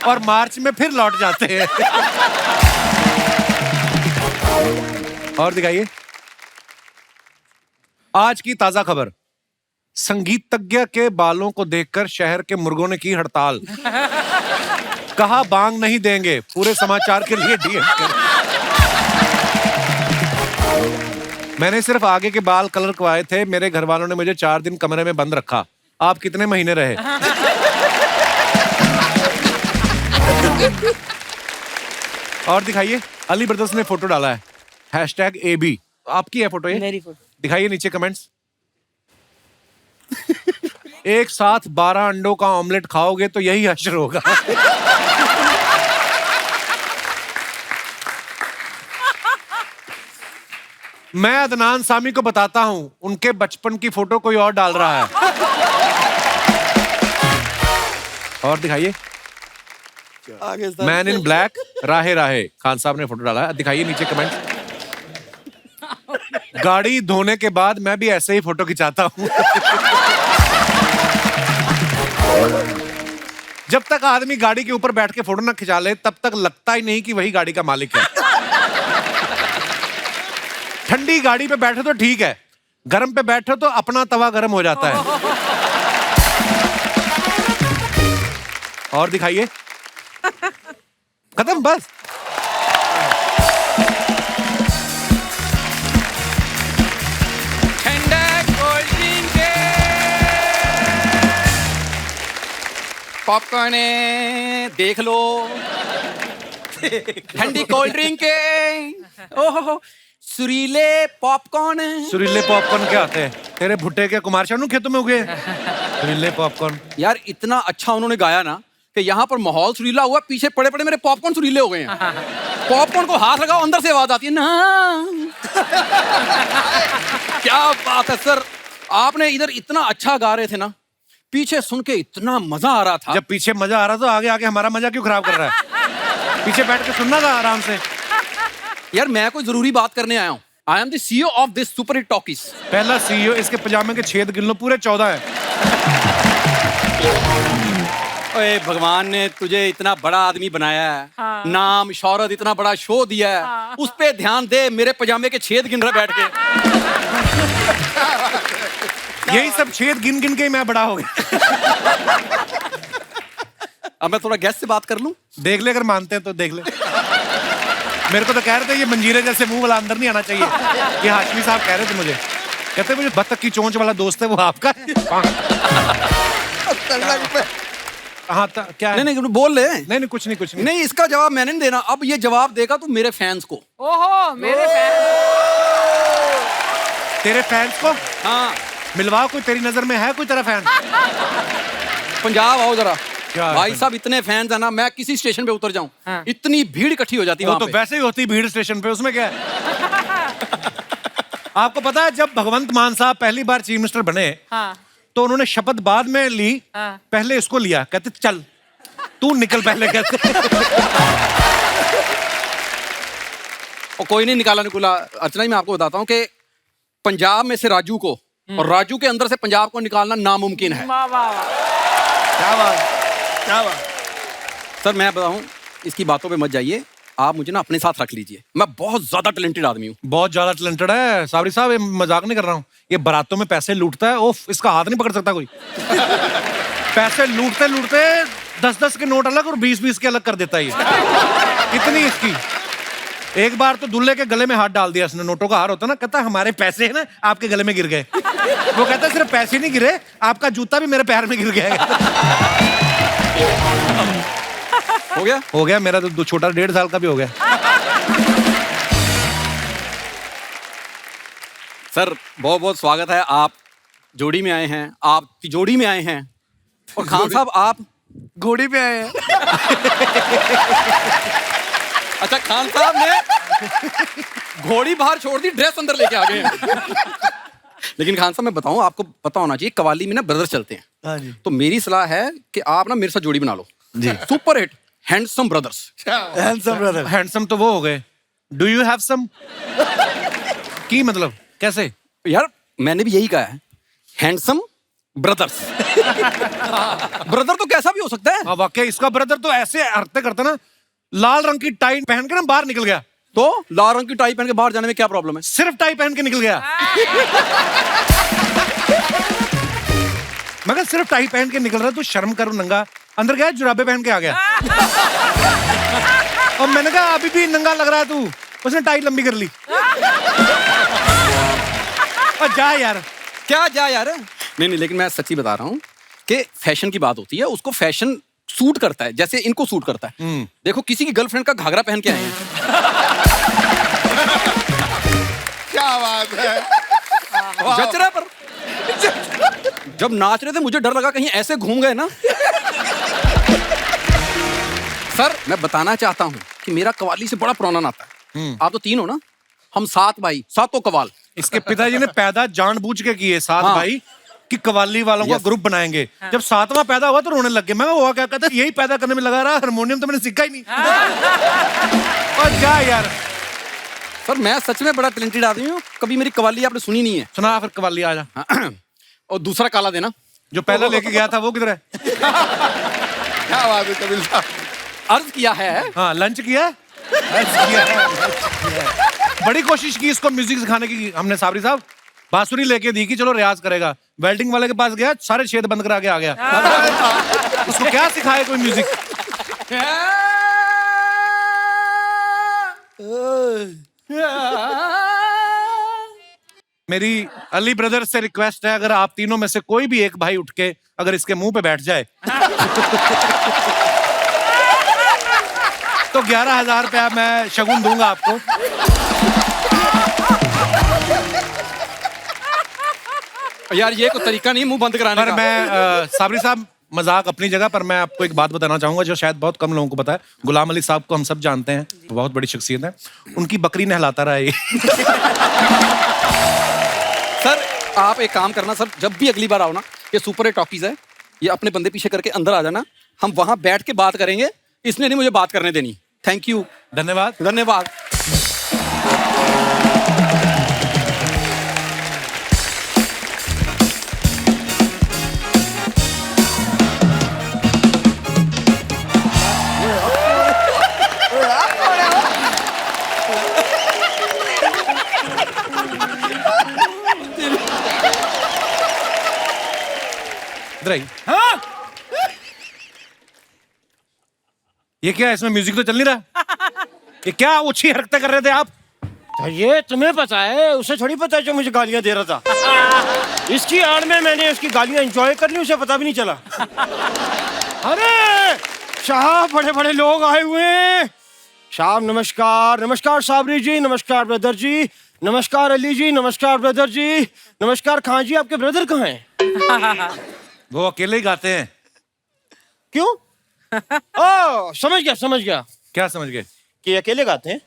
और मार्च में फिर लौट जाते हैं। और दिखाइए। आज की ताजा खबर, संगीतज्ञ के बालों को देखकर शहर के मुर्गों ने की हड़ताल। कहा बांग नहीं देंगे, पूरे समाचार के लिए डीएम करें। मैंने सिर्फ आगे के बाल कलर करवाए थे, मेरे घर वालों ने मुझे 4 दिन कमरे में बंद रखा। आप कितने महीने रहे? और दिखाइए। अली ब्रदर्स ने फोटो डाला है, #AB। आपकी है फोटो ये? मेरी फोटो। दिखाइए नीचे कमेंट्स। एक साथ 12 अंडों का ऑमलेट खाओगे तो यही हश्र होगा। मैं अदनान सामी को बताता हूं, उनके बचपन की फोटो कोई और डाल रहा है। और दिखाइए। मैन इन ब्लैक, राहे राहे, खान साहब ने फोटो डाला है। दिखाइए नीचे कमेंट। गाड़ी धोने के बाद मैं भी ऐसे ही फोटो खिंचाता हूं। जब तक आदमी गाड़ी के ऊपर बैठ के फोटो ना खिंचा ले, तब तक लगता ही नहीं कि वही गाड़ी का मालिक है। ठंडी गाड़ी पे बैठे तो ठीक है, गर्म पे बैठे तो अपना तवा गर्म हो जाता है। और दिखाइए। खत्म बस। पॉपकॉर्न देख लो, ठंडी कोल्ड ड्रिंक ओहो, सुरीले पॉपकॉर्न। सुरीले पॉपकॉर्न क्या आते हैं? तेरे भुट्टे के कुमार शानू खेतों में उगे सुरीले पॉपकॉर्न। यार इतना अच्छा उन्होंने गाया ना कि यहाँ पर माहौल सुरीला हुआ, पीछे पड़े पड़े मेरे पॉपकॉर्न सुरीले हो गए हैं। पॉपकॉर्न को हाथ लगाओ, अंदर से आवाज आती है ना। क्या बात है सर, आपने इधर इतना अच्छा गा रहे थे ना, पीछे सुन के इतना मजा आ रहा था। जब पीछे मजा आ रहा तो आगे आके हमारा मजा क्यों खराब कर रहा है? पीछे बैठ के सुनना था आराम से। यार मैं कोई जरूरी बात करने आया हूँ। I am the CEO of this super hit talkies. पहला CEO, इसके पजामे के छेद गिन लो, पूरे 14 हैं। ओए भगवान ने तुझे इतना बड़ा आदमी बनाया है, नाम शौहरत इतना बड़ा शो दिया है, उस पे ध्यान दे। मेरे पजामे के छेद गिन रहा बैठ के। यही सब छेद गिन गिन के ही मैं बड़ा हो गया। अब मैं थोड़ा गेस्ट से बात कर लूं? देख ले, अगर मानते हैं तो देख ले। मेरे को तो कह रहे थे ये मंजीरे जैसे मुंह वाला अंदर नहीं आना चाहिए। ये हाशमी साहब कह रहे थे मुझे, कहते मुझे बत्तख की चोंच वाला दोस्त है, वो आपका है? हाँ क्या है? नहीं बोल ले। नहीं कुछ नहीं। नहीं इसका जवाब मैंने नहीं देना, अब ये जवाब देगा तू मेरे फैंस को। ओहो, मेरे फैन। तेरे फैंस को? हाँ मिलवा, कोई तेरी नजर में है कोई तेरा फैन? पंजाब आओ जरा। क्या भाई साहब इतने फैंस है ना, मैं किसी स्टेशन पे उतर जाऊं, इतनी भीड़ इकट्ठी हो जाती है। वो तो वैसे ही होती भीड़ स्टेशन पे, उसमें क्या है? आपको पता है जब भगवंत मान साहब पहली बार चीफ मिनिस्टर बने, तो उन्होंने शपथ बाद में ली, पहले इसको लिया, कहते चल तू निकल पहले, कहते। और कोई नहीं निकाला निकुला। अर्चना जी मैं आपको बताता हूँ कि पंजाब में से राजू को और राजू के अंदर से पंजाब को निकालना नामुमकिन है। वाह वाह। क्या बात, क्या बात। सर मैं बताऊं, इसकी बातों पे मत जाइए। आप मुझे ना अपने साथ रख लीजिए, मैं बहुत ज्यादा टैलेंटेड आदमी हूँ। बहुत ज्यादा टैलेंटेड है साबरी साहब, ये मजाक नहीं कर रहा हूँ। ये बारातों में पैसे लूटता है, ओफ, इसका हाथ नहीं पकड़ सकता कोई। पैसे लूटते लूटते 10-10 के नोट अलग और 20-20 के अलग कर देता है ये। इतनी इसकी। एक बार तो दूल्हे के गले में हाथ डाल दिया इसने, नोटों का हार होता ना, कहता हमारे पैसे है ना आपके गले में गिर गए। वो कहता सिर्फ पैसे नहीं गिरे, आपका जूता भी मेरे पैर में गिर गया। हो गया मेरा तो छोटा 1.5 साल का भी हो गया। सर, बहुत बहुत स्वागत है। आप जोड़ी में आए हैं, आप तिजोड़ी में आए हैं, और खान साहब आप घोड़ी पे आए हैं। अच्छा, खान साहब ने घोड़ी बाहर छोड़ दी, ड्रेस अंदर लेके आ गए हैं। लेकिन खान साहब मैं बताऊं, आपको पता होना चाहिए कवाली में ना ब्रदर चलते हैं। हाँ जी। तो मेरी सलाह है कि आप ना मेरे साथ जोड़ी बना लो जी। Super hit handsome brothers. Handsome brother. Handsome तो वो हो गए, डू यू हैव सम की मतलब कैसे? यार मैंने भी यही कहा है, हैंडसम ब्रदर्स। ब्रदर तो कैसा भी हो सकता है। हाँ वाकई, इसका ब्रदर तो ऐसे हरकतें करता ना, लाल रंग की टाई पहन के ना बाहर निकल गया। तो लाल रंग की टाई पहन के बाहर जाने में क्या प्रॉब्लम है? सिर्फ टाई पहन के निकल गया। मगर सिर्फ टाई पहन के निकल रहा, तू शर्म करो नंगा। अंदर गया जुराबे पहन के आ गया। और मैंने कहा अभी भी नंगा लग रहा है तू, उसने टाई लंबी कर ली। और जा यार। क्या जा यार? नहीं नहीं, लेकिन मैं सच्ची बता रहा हूँ कि फैशन की बात होती है, उसको फैशन सूट करता है, जैसे इनको सूट करता है। देखो, किसी की गर्लफ्रेंड का घाघरा पहन के आए हैं। क्या बात है। जच रहा है, पर जब नाच रहे थे मुझे डर लगा कहीं ऐसे घूम गए ना। सर, मैं बताना चाहता हूँ कि मेरा कवाली से बड़ा पुराना नाता है। आप तो 3 हो ना, हम 7 भाई, 7 कवाल। इसके पिताजी ने पैदा जानबूझ के किए 7 हाँ। भाई कि कवाली वालों का ग्रुप बनाएंगे। जब 7वां पैदा हुआ तो रोने लग गए। मैं हुआ क्या? कहता यही पैदा करने में लगा रहा, हारमोनियम तो मैंने सीखा ही नहीं। और जा यार। सर, मैं सच में बड़ा टैलेंटेड आदमी हूँ, कभी मेरी कवाली आपने सुनी नहीं है। सुना फिर कवाली, आ जा। और दूसरा काला देना। जो पहला लेके गया था वो किधर है? क्या बात है कपिल साहब। अर्ज किया है। हाँ, लंच किया। बड़ी कोशिश की इसको म्यूजिक सिखाने की हमने साबरी साहब। बांसुरी लेके दी कि चलो रियाज करेगा, वेल्डिंग वाले के पास गया, सारे छेद बंद करा के आ गया। उसको क्या सिखाए कोई म्यूजिक? मेरी अली ब्रदर से रिक्वेस्ट है, अगर आप तीनों में से कोई भी एक भाई उठ के अगर इसके मुंह पे बैठ जाए तो 11,000 रुपया मैं शगुन दूंगा आपको। यार ये कोई तरीका नहीं मुंह बंद कराने पर का। मैं साबरी साहब, मजाक अपनी जगह, पर मैं आपको एक बात बताना चाहूंगा जो शायद बहुत कम लोगों को पता है। गुलाम अली साहब को हम सब जानते हैं, बहुत बड़ी शख्सियत है। उनकी बकरी नहलाता रहा ये। सर, आप एक काम करना सर, जब भी अगली बार आओ ना, ये सुपर हिट टॉकीज है, ये अपने बंदे पीछे करके अंदर आ जाना, हम वहां बैठ के बात करेंगे। इसने नहीं मुझे बात करने देनी। थैंक यू, धन्यवाद। धन्यवाद। हाँ? ये क्या है? इसमें म्यूजिक तो चल नहीं रहा। ये क्या ओछी हरकतें कर रहे थे आप? ये तुम्हें पता है, उसे थोड़ी पता है जो मुझे गालियां दे रहा था। इसकी आड़ में मैंने उसकी गालियां एंजॉय कर ली, उसे पता भी नहीं चला। अरे साहब, बड़े बड़े लोग आए हुए हैं। साहब नमस्कार। नमस्कार साबरी जी, नमस्कार ब्रदर जी, नमस्कार अली जी, नमस्कार ब्रदर जी, नमस्कार खान जी। आपके ब्रदर कहाँ हैं? वो अकेले ही गाते हैं। क्यों? ओ, समझ गया समझ गया। क्या समझ गए? कि अकेले गाते हैं।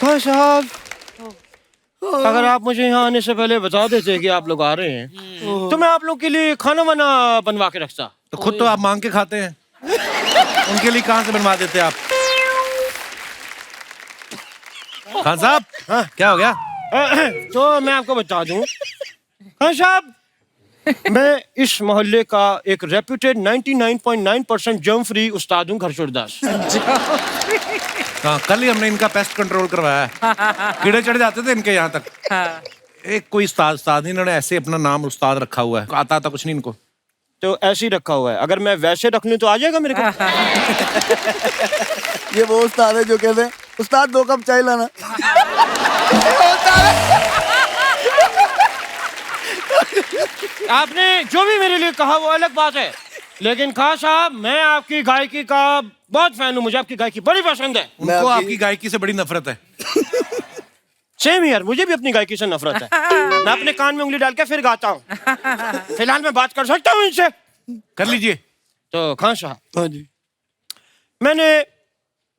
हाँ साहब, अगर आप मुझे यहाँ आने से पहले बता देते कि आप लोग आ रहे हैं तो मैं आप लोग के लिए खाना वाना बनवा के रखता। तो खुद तो आप मांग के खाते हैं, उनके लिए कहाँ से बनवा देते आप? खान साहब, हाँ क्या हो गया? तो मैं आपको बता दूं, खान साहब मैं इस मोहल्ले का एक रेप्यूटेड 99.9% जर्म फ्री उस्ताद हूँ घरशुरदास। हाँ, कल ही हमने इनका पेस्ट कंट्रोल करवाया है। कीड़े चढ़ जाते थे इनके यहाँ तक। हाँ। एक कोई उस्ताद इन्होंने ऐसे अपना नाम उस्ताद रखा हुआ है, आता कुछ नहीं इनको। तो ऐसे ही रखा हुआ है, अगर मैं वैसे रख लूं तो आ जाएगा मेरे को। ये वो उस्ताद है जो कहते हैं उस्ताद 2 कप चाय लाना। आपने जो भी मेरे लिए कहा वो अलग बात है, लेकिन खान साहब मैं आपकी गायकी का बहुत फैन हूँ, मुझे आपकी गायकी बड़ी पसंद है। उनको आपकी गायकी से बड़ी नफरत है। सेम यार, मुझे भी अपनी गायकी से नफरत है। मैं अपने कान में उंगली डाल के फिर गाता हूँ। फिलहाल मैं बात कर सकता हूँ इनसे? कर लीजिए। तो खान साहब, हाँ जी। मैंने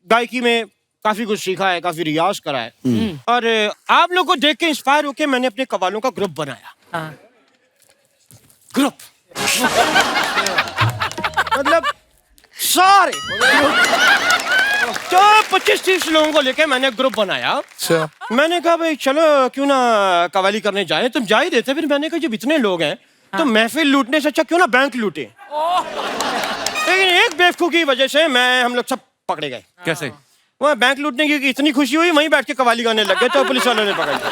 गायकी में काफी कुछ सीखा है, काफी रियाज करा है, और आप लोगों को देख के इंस्पायर होके मैंने अपने कव्वालों का ग्रुप बनाया। हाँ। ग्रुप मतलब सारे 25-30 लोगों को लेके मैंने ग्रुप बनाया। मैंने कहा भाई चलो क्यों ना कवाली करने जाए, तुम जा ही देते। फिर मैंने कहा जब इतने लोग हैं तो महफिल लूटने से अच्छा क्यों ना बैंक लूटे। लेकिन एक बेवकूफ की वजह से हम लोग सब पकड़े गए। कैसे? वहाँ बैंक लूटने की इतनी खुशी हुई, वहीं बैठ के कवाली गाने लग गए, तो पुलिस वालों ने पकड़ लिया।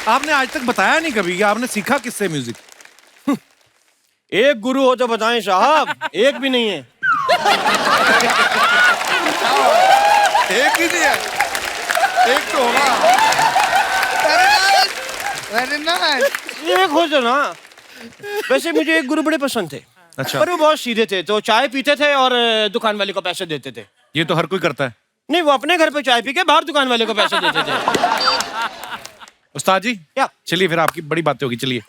आपने आज तक बताया नहीं कभी कि आपने सीखा किससे म्यूजिक? एक गुरु हो तो बताएं साहब, एक भी नहीं है। एक ही नहीं है, एक तो होगा। एक हो तो ना। वैसे मुझे एक गुरु बड़े पसंद थे। अच्छा। पर वो बहुत सीधे थे, तो चाय पीते थे और दुकान वाले को पैसे देते थे। ये तो हर कोई करता है। नहीं, वो अपने घर पे चाय पी के बाहर दुकान वाले को पैसे देते थे। उस्ताद जी क्या? चलिए, फिर आपकी बड़ी बातें होगी। चलिए।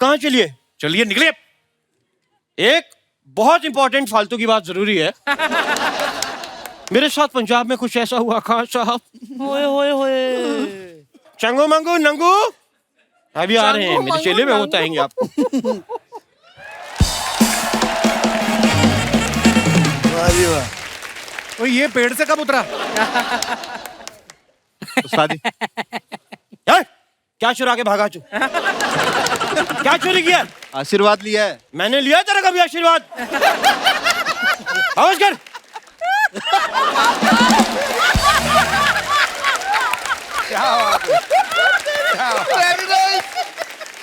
कहाँ चलिए? चलिए निकलिए। एक बहुत इंपॉर्टेंट फालतू की बात जरूरी है। मेरे साथ पंजाब में कुछ ऐसा हुआ खान साहब। होए होए होए। चंगू मंगू नंगू अभी आ रहे हैं, मेरे चेले में होता है आपको। तो ये पेड़ से कब उतरा? उस्ताद जी, क्या चुरा के भागा तू? क्या चोरी किया? आशीर्वाद लिया है। मैंने लिया तेरा कभी आशीर्वाद? आवाज कर।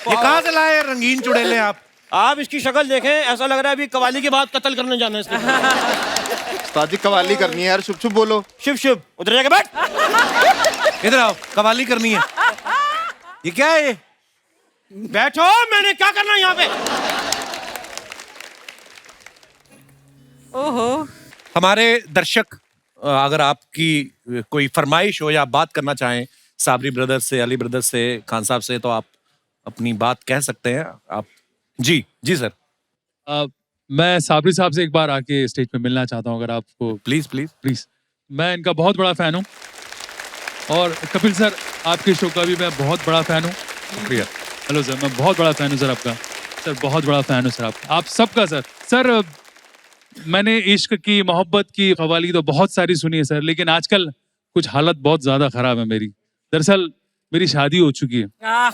ये कहाँ से लाए रंगीन चुड़ैले आप इसकी शक्ल देखें, ऐसा लग रहा है अभी कवाली के बाद कत्ल करने जाना है इसने। उस्ताद जी कवाली करनी है यार, शुभ शुभ बोलो। शुभ शुभ, उधर जाके बैठ। इधर आओ, कवाली करनी है। ये क्या है? ये बैठो, मैंने क्या करना है यहाँ पे? ओहो। हमारे दर्शक अगर आपकी कोई फरमाइश हो या आप बात करना चाहें साबरी ब्रदर्स से, अली ब्रदर्स से, खान साहब से, तो आप अपनी बात कह सकते हैं। आप जी सर। मैं साबरी साहब से एक बार आके स्टेज पे मिलना चाहता हूँ, अगर आपको। प्लीज। मैं इनका बहुत बड़ा फैन हूँ, और कपिल सर आपके शो का भी मैं बहुत बड़ा फैन हूँ। शुक्रिया। हेलो सर, मैं बहुत बड़ा फैन हूँ सर आपका। सर बहुत बड़ा फैन हूँ सर आपका, आप सबका सर। सर मैंने इश्क की, मोहब्बत की कवाली तो बहुत सारी सुनी है सर, लेकिन आजकल कुछ हालत बहुत ज्यादा खराब है मेरी। दरअसल मेरी शादी हो चुकी है। क्या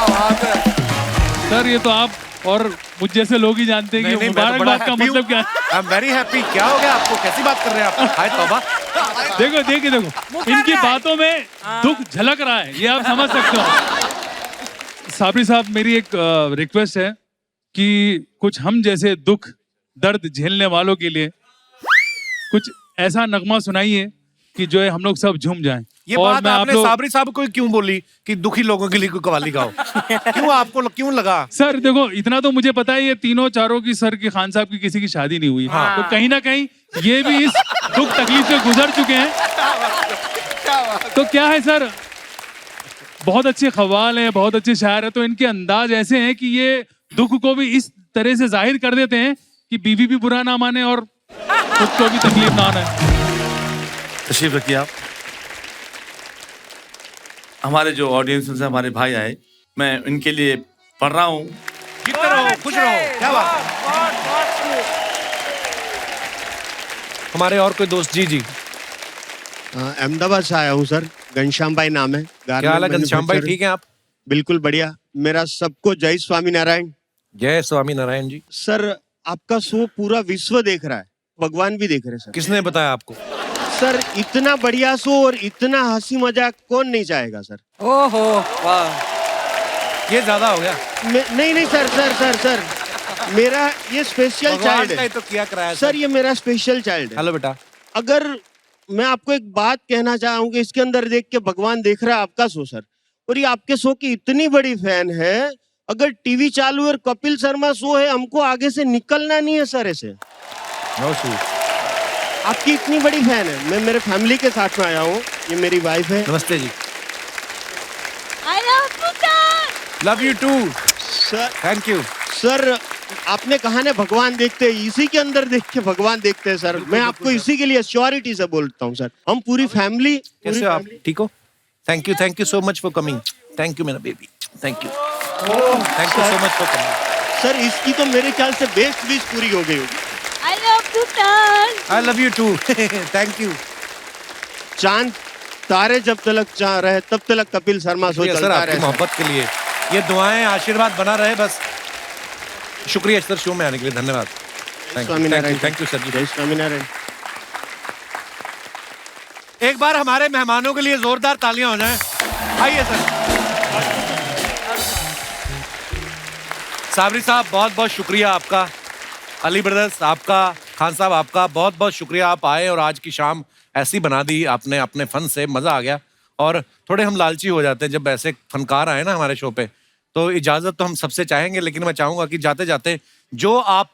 बात है सर, ये तो आप और मुझ जैसे लोग ही जानते हैं कि मुबारकबाद का मतलब क्या है। I am very happy. क्या हो गया आपको? कैसी बात कर रहे हैं आप? हाय तौबा। देखो इनकी बातों में दुख झलक रहा है, ये आप समझ सकते हो। साबरी साहब, मेरी एक रिक्वेस्ट है कि कुछ हम जैसे दुख दर्द झेलने वालों के लिए कुछ ऐसा नगमा सुनाइए कि जो है हम लोग सब झूम जाएं। ये बात आपने साबरी साहब को क्यों बोली कि दुखी लोगों के लिए कोई कवाली गाओ? क्यों लगा? सर देखो, इतना तो मुझे पता है, ये तीनों चारों की सर की खान साहब की किसी की शादी नहीं हुई। हाँ। तो कहीं ना कहीं ये भी इस दुख तकलीफ से गुजर चुके हैं। तो क्या है सर, बहुत अच्छे खवाल हैं, बहुत अच्छे शायर हैं, तो इनके अंदाज ऐसे हैं कि ये दुख को भी इस तरह से जाहिर कर देते हैं कि बीवी भी बुरा ना माने और खुद को भी तकलीफ ना आए। तशरीफ रखिए आप। हमारे जो ऑडियंस से हमारे भाई आए, मैं इनके लिए पढ़ रहा हूँ। जीते रहो, खुश रहो। क्या बात है। हमारे और कोई दोस्त? जी अहमदाबाद से आया हूँ सर। घनश्याम भाई नाम है। क्या हाल है घनश्याम भाई, ठीक है आप? बिल्कुल बढ़िया। मेरा सबको जय स्वामी नारायण। जय स्वामी नारायण जी। सर आपका शो पूरा विश्व देख रहा है, भगवान भी देख रहे हैं सर। किसने बताया आपको? सर इतना बढ़िया शो और इतना हंसी मजाक कौन नहीं चाहेगा सर। ओहो वाह ये ज्यादा हो गया। नहीं सर सर सर सर मेरा ये स्पेशल भगवान चाइल्ड का ही है तो किया कराया सर, ये मेरा स्पेशल चाइल्ड है। हेलो बेटा। अगर मैं आपको एक बात कहना चाहूंगा, इसके अंदर देख के भगवान देख रहा है आपका शो सर, और ये आपके शो की इतनी बड़ी फैन है। अगर टीवी चालू और कपिल शर्मा शो है, हमको आगे से निकलना नहीं है सर ऐसे। आपकी इतनी बड़ी फैन है। मैं मेरे फैमिली के साथ में आया हूँ, ये मेरी वाइफ है। नमस्ते जी। I love you, sir. Love you too sir thank you. Sir आपने कहा ना भगवान देखते हैं, इसी के अंदर देख के भगवान देखते हैं सर। मैं आपको इसी के लिए श्योरिटी से बोलता हूँ सर। हम पूरी फैमिली। कैसे हो आप, ठीक हो? Thank you so much for coming. Thank you मेरा baby, thank you so much for coming. Sir इसकी तो मेरे ख्याल से बेस्ट विश पूरी हो गई होगी। I love you, sir. I love you too thank you. चांद तारे जब तक रहे तब तक कपिल शर्मा शो सर चलता आपकी रहे। मोहब्बत के लिए ये दुआएं आशीर्वाद बना रहे बस। शुक्रिया सर शो में आने के लिए, धन्यवाद। स्वामीनारायण। थैंक यू सर जी। जय स्वामीनारायण। एक बार हमारे मेहमानों के लिए जोरदार तालियां हो जाएं। आइए सर। साबरी साहब बहुत बहुत शुक्रिया आपका, अली ब्रदर्स आपका, खान साहब आपका बहुत बहुत शुक्रिया। आप आए और आज की शाम ऐसी बना दी आपने अपने फन से, मजा आ गया। और थोड़े हम लालची हो जाते हैं जब ऐसे फनकार आए ना हमारे शो पे, तो इजाजत तो हम सबसे चाहेंगे, लेकिन मैं चाहूंगा कि जाते जाते जो आप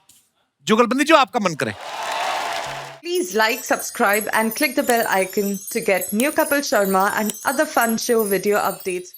जुगलबंदी जो आपका मन करे। Please like, subscribe and click the bell icon to get new Kapil Sharma and other fun show video updates.